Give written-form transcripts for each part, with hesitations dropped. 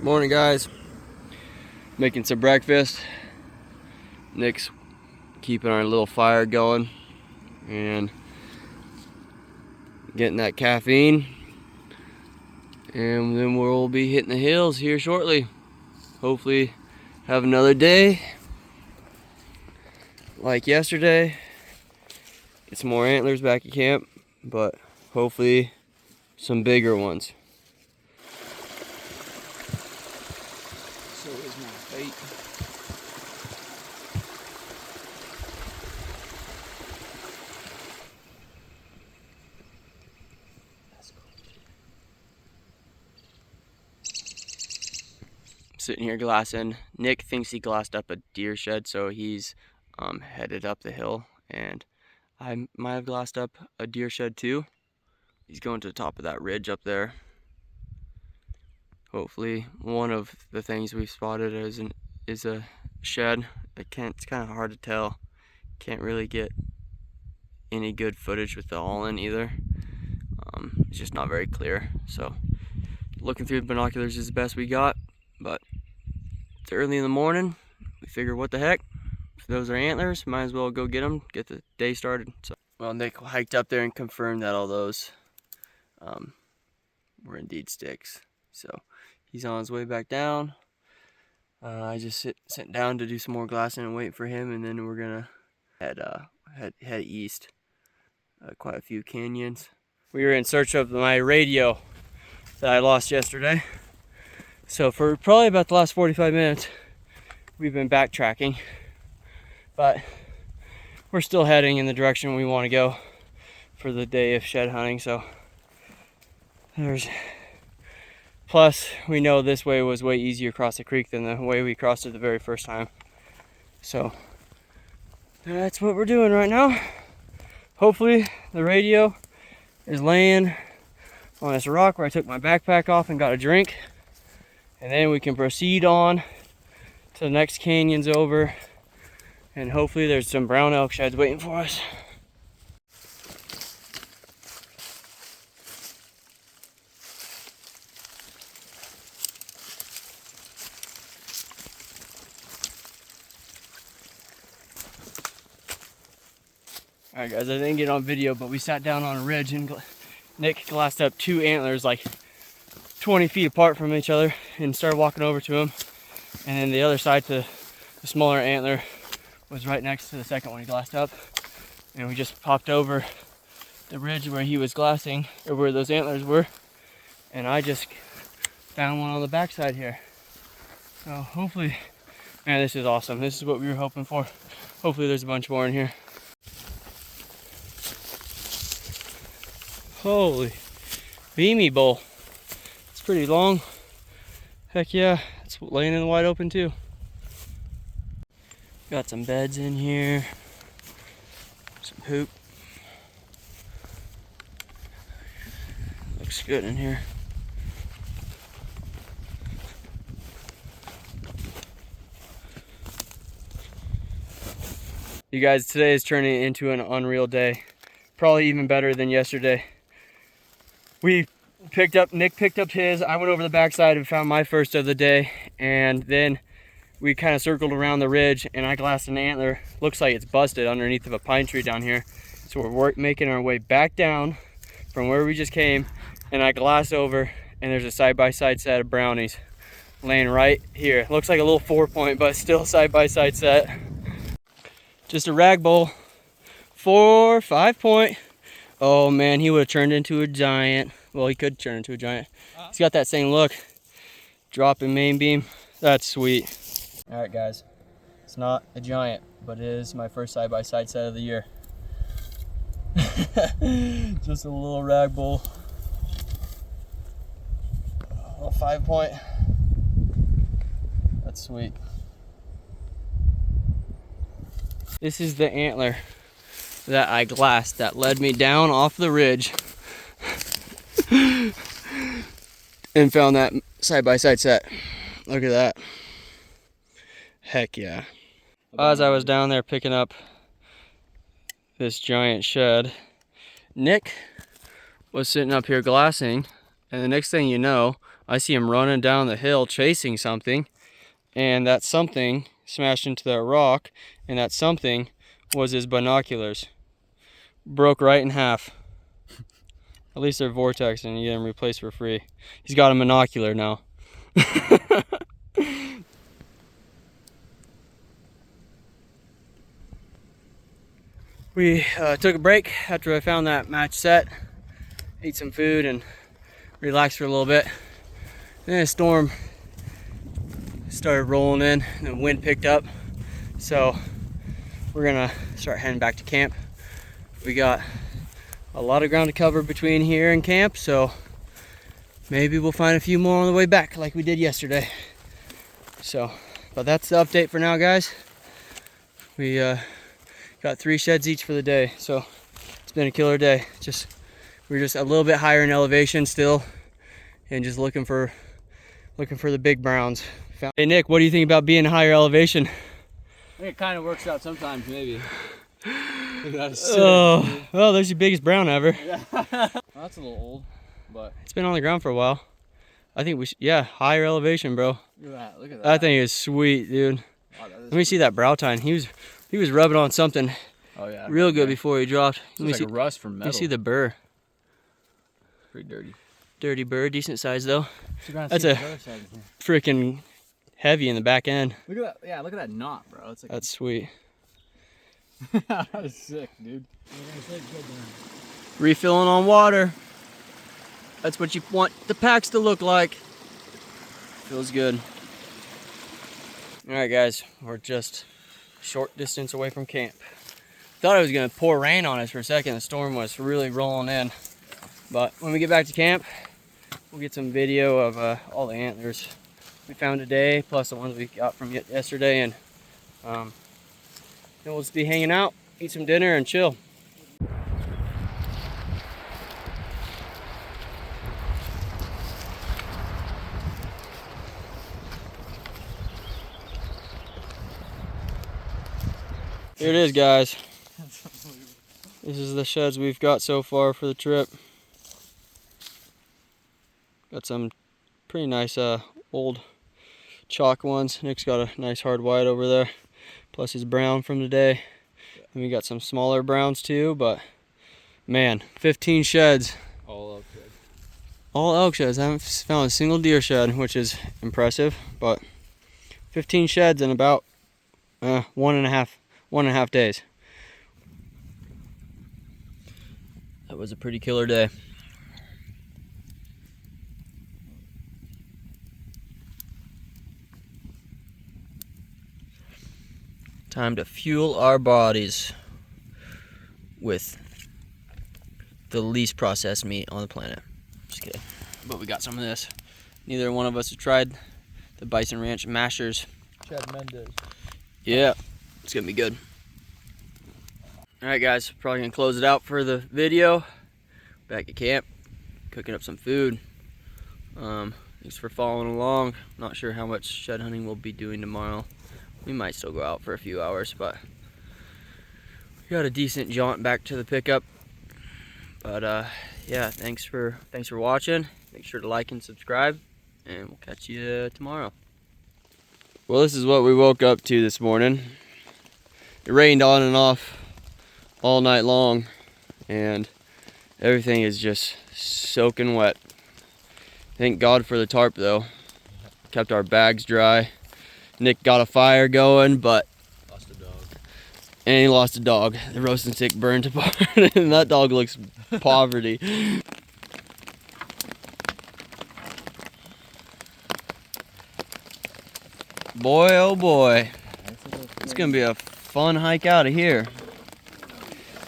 Morning, guys. Making some breakfast. Nick's keeping our little fire going and getting that caffeine, and then we'll be hitting the hills here shortly. Hopefully have another day like yesterday. Get some more antlers back at camp, but hopefully some bigger ones. So is my bait. Sitting here glassing. Nick thinks he glassed up a deer shed, so he's headed up the hill, and I might have glassed up a deer shed too. He's going to the top of that ridge up there. Hopefully one of the things we've spotted is a shed. It's kind of hard to tell. Can't really get any good footage with the all-in either. It's just not very clear. So looking through the binoculars is the best we got, but it's early in the morning. We figure, what the heck? If those are antlers, might as well go get them, get the day started. So, well, Nick hiked up there and confirmed that all those were indeed sticks. So he's on his way back down. I just sat down to do some more glassing and wait for him, and then we're gonna head east. Quite a few canyons. We were in search of my radio that I lost yesterday. So for probably about the last 45 minutes, we've been backtracking, but we're still heading in the direction we want to go for the day of shed hunting. So plus we know this way was way easier across the creek than the way we crossed it the very first time. So that's what we're doing right now. Hopefully the radio is laying on this rock where I took my backpack off and got a drink, and then we can proceed on to the next canyons over, and hopefully there's some brown elk sheds waiting for us. Alright guys, I didn't get on video, but we sat down on a ridge and Nick glassed up two antlers like 20 feet apart from each other and started walking over to him. And then the other side to the smaller antler was right next to the second one he glassed up. And we just popped over the ridge where he was glassing, or where those antlers were. And I just found one on the backside here. So hopefully, man, this is awesome. This is what we were hoping for. Hopefully there's a bunch more in here. Holy beamy bowl. It's pretty long. Heck yeah, it's laying in the wide open too. Got some beds in here. Some poop. Looks good in here. You guys, today is turning into an unreal day. Probably even better than yesterday. Nick picked up his, I went over the backside and found my first of the day, and then we kind of circled around the ridge and I glassed an antler. Looks like it's busted underneath of a pine tree down here. So we're making our way back down from where we just came, and I glass over and there's a side-by-side set of brownies laying right here. Looks like a little 4-point, but still side-by-side set. Just a rag bowl, 5-point. Oh man, he would have turned into a giant. Well, he could turn into a giant. He's got that same look. Dropping main beam. That's sweet. All right, guys. It's not a giant, but it is my first side-by-side set of the year. Just a little rag bull. A 5-point. That's sweet. This is the antler that I glassed that led me down off the ridge and found that side-by-side set. Look at that. Heck yeah. As I was down there picking up this giant shed, Nick was sitting up here glassing, and the next thing you know, I see him running down the hill chasing something, and that something smashed into that rock, and that something was his binoculars. Broke right in half. At least they're vortex and you get them replaced for free. He's got a monocular now. We took a break after I found that match set, ate some food and relaxed for a little bit. Then a storm started rolling in and the wind picked up. So we're gonna start heading back to camp. We got a lot of ground to cover between here and camp, so maybe we'll find a few more on the way back like we did yesterday. So, but that's the update for now, guys. We got 3 sheds each for the day, so it's been a killer day. We're just a little bit higher in elevation still, and just looking for the big browns. Hey Nick, what do you think about being higher elevation? I think it kind of works out sometimes, maybe. Oh, well, there's your biggest brown ever. Yeah. Well, that's a little old, but it's been on the ground for a while. I think we should, yeah, higher elevation, bro. Look at that. Look at that. That thing is sweet, dude. Wow, Let me see that brow tine. He was rubbing on something. Oh yeah. Real good before he dropped. Let me see. Like a rust from metal. Let me see the burr. Pretty dirty. Dirty burr, decent size though. That's a freaking heavy in the back end. Look at that. Yeah, look at that knot, bro. It's like that's sweet. That is sick, dude. Refilling on water. That's what you want the packs to look like. Feels good. All right, guys, we're just a short distance away from camp. Thought it was gonna pour rain on us for a second. The storm was really rolling in. But when we get back to camp, we'll get some video of all the antlers we found today, plus the ones we got from yesterday, and then we'll just be hanging out, eat some dinner, and chill. Here it is, guys. This is the sheds we've got so far for the trip. Got some pretty nice old chalk ones. Nick's got a nice hard white over there, plus his brown from today. And we got some smaller browns too, but man, 15 sheds. All elk sheds. All elk sheds. I haven't found a single deer shed, which is impressive, but 15 sheds in about 1.5 days. That was a pretty killer day. Time to fuel our bodies with the least processed meat on the planet. Just kidding. But we got some of this. Neither one of us have tried the Bison Ranch Mashers. Chad Mendez. Yeah, it's gonna be good. Alright guys, probably gonna close it out for the video. Back at camp, cooking up some food. Thanks for following along. Not sure how much shed hunting we'll be doing tomorrow. We might still go out for a few hours, but we got a decent jaunt back to the pickup. But yeah, thanks for watching. Make sure to like and subscribe, and we'll catch you tomorrow. Well, this is what we woke up to this morning. It rained on and off all night long, and everything is just soaking wet. Thank God for the tarp though. Kept our bags dry. Nick got a fire going, but lost a dog. And he lost a dog. The roasting stick burned apart, and that dog looks poverty. Boy, oh boy. It's gonna be a fun hike out of here.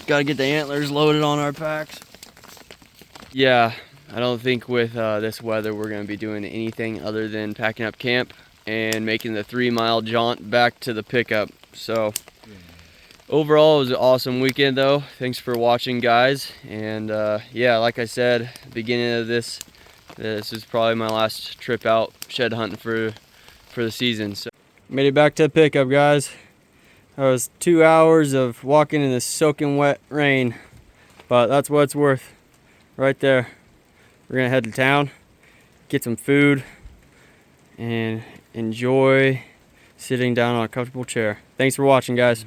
Gotta get the antlers loaded on our packs. Yeah, I don't think with this weather we're gonna be doing anything other than packing up camp and making the 3-mile jaunt back to the pickup. So overall, it was an awesome weekend though. Thanks for watching, guys. And yeah, like I said at the beginning of this is probably my last trip out shed hunting for the season. So made it back to the pickup, guys. That was 2 hours of walking in the soaking wet rain, but that's what it's worth right there. We're gonna head to town get some food, and enjoy sitting down on a comfortable chair. Thanks for watching, guys.